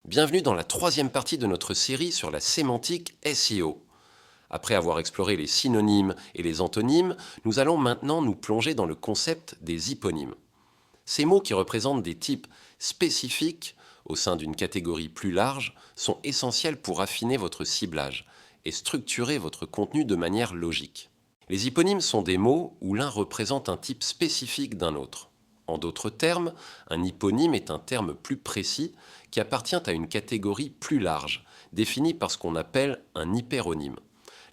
Bienvenue dans la troisième partie de notre série sur la sémantique SEO. Après avoir exploré les synonymes et les antonymes, nous allons maintenant nous plonger dans le concept des hyponymes. Ces mots qui représentent des types spécifiques au sein d'une catégorie plus large sont essentiels pour affiner votre ciblage et structurer votre contenu de manière logique. Les hyponymes sont des mots où l'un représente un type spécifique d'un autre. En d'autres termes, un hyponyme est un terme plus précis qui appartient à une catégorie plus large, définie par ce qu'on appelle un hyperonyme.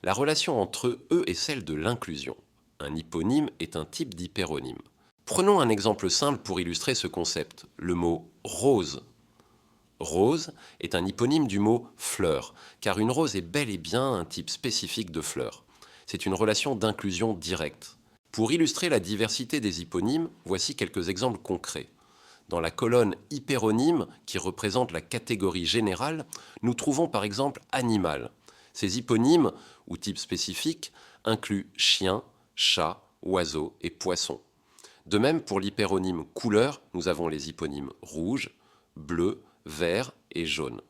La relation entre eux est celle de l'inclusion. Un hyponyme est un type d'hyperonyme. Prenons un exemple simple pour illustrer ce concept, le mot rose. Rose est un hyponyme du mot fleur, car une rose est bel et bien un type spécifique de fleur. C'est une relation d'inclusion directe. Pour illustrer la diversité des hyponymes, voici quelques exemples concrets. Dans la colonne hyperonyme, qui représente la catégorie générale, nous trouvons par exemple animal. Ces hyponymes, ou types spécifiques, incluent chien, chat, oiseau et poisson. De même, pour l'hyperonyme couleur, nous avons les hyponymes rouge, bleu, vert et jaune.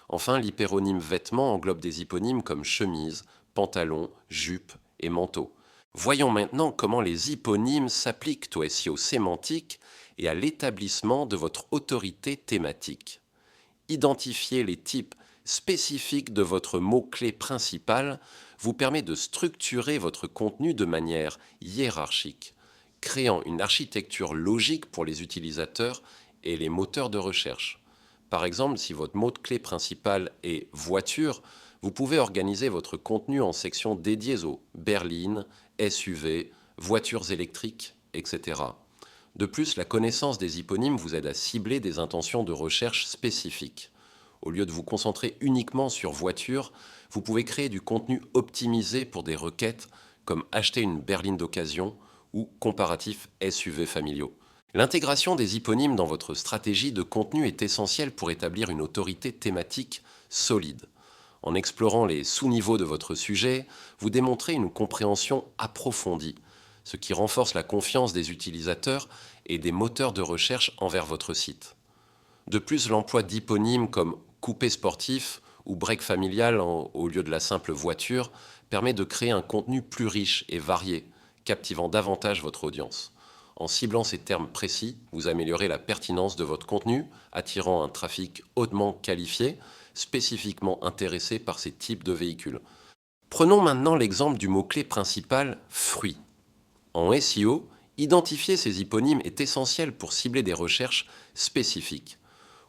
Enfin, l'hyperonyme vêtements englobe des hyponymes comme chemise, pantalon, jupe et manteau. Voyons maintenant comment les hyponymes s'appliquent au SEO sémantique et à l'établissement de votre autorité thématique. Identifier les types spécifiques de votre mot-clé principal vous permet de structurer votre contenu de manière hiérarchique, créant une architecture logique pour les utilisateurs et les moteurs de recherche. Par exemple, si votre mot-clé principal est voiture, vous pouvez organiser votre contenu en sections dédiées aux berlines, SUV, voitures électriques, etc. De plus, la connaissance des hyponymes vous aide à cibler des intentions de recherche spécifiques. Au lieu de vous concentrer uniquement sur voiture, vous pouvez créer du contenu optimisé pour des requêtes comme acheter une berline d'occasion ou comparatifs SUV familiaux. L'intégration des hyponymes dans votre stratégie de contenu est essentielle pour établir une autorité thématique solide. En explorant les sous-niveaux de votre sujet, vous démontrez une compréhension approfondie, ce qui renforce la confiance des utilisateurs et des moteurs de recherche envers votre site. De plus, l'emploi d'hyponymes comme coupé sportif ou break familial au lieu de la simple voiture permet de créer un contenu plus riche et varié, captivant davantage votre audience. En ciblant ces termes précis, vous améliorez la pertinence de votre contenu, attirant un trafic hautement qualifié, spécifiquement intéressé par ces types de véhicules. Prenons maintenant l'exemple du mot-clé principal « fruits ». En SEO, identifier ces hyponymes est essentiel pour cibler des recherches spécifiques.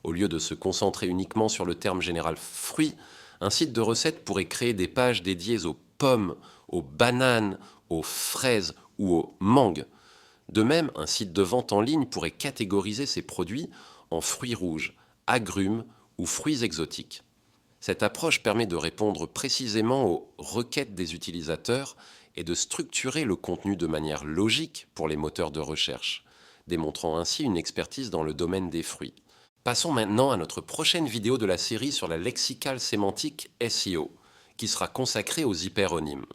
Au lieu de se concentrer uniquement sur le terme général « fruits », un site de recettes pourrait créer des pages dédiées aux pommes, aux bananes, aux fraises ou aux mangues. De même, un site de vente en ligne pourrait catégoriser ses produits en fruits rouges, agrumes ou fruits exotiques. Cette approche permet de répondre précisément aux requêtes des utilisateurs et de structurer le contenu de manière logique pour les moteurs de recherche, démontrant ainsi une expertise dans le domaine des fruits. Passons maintenant à notre prochaine vidéo de la série sur la lexicale sémantique SEO, qui sera consacrée aux hyperonymes.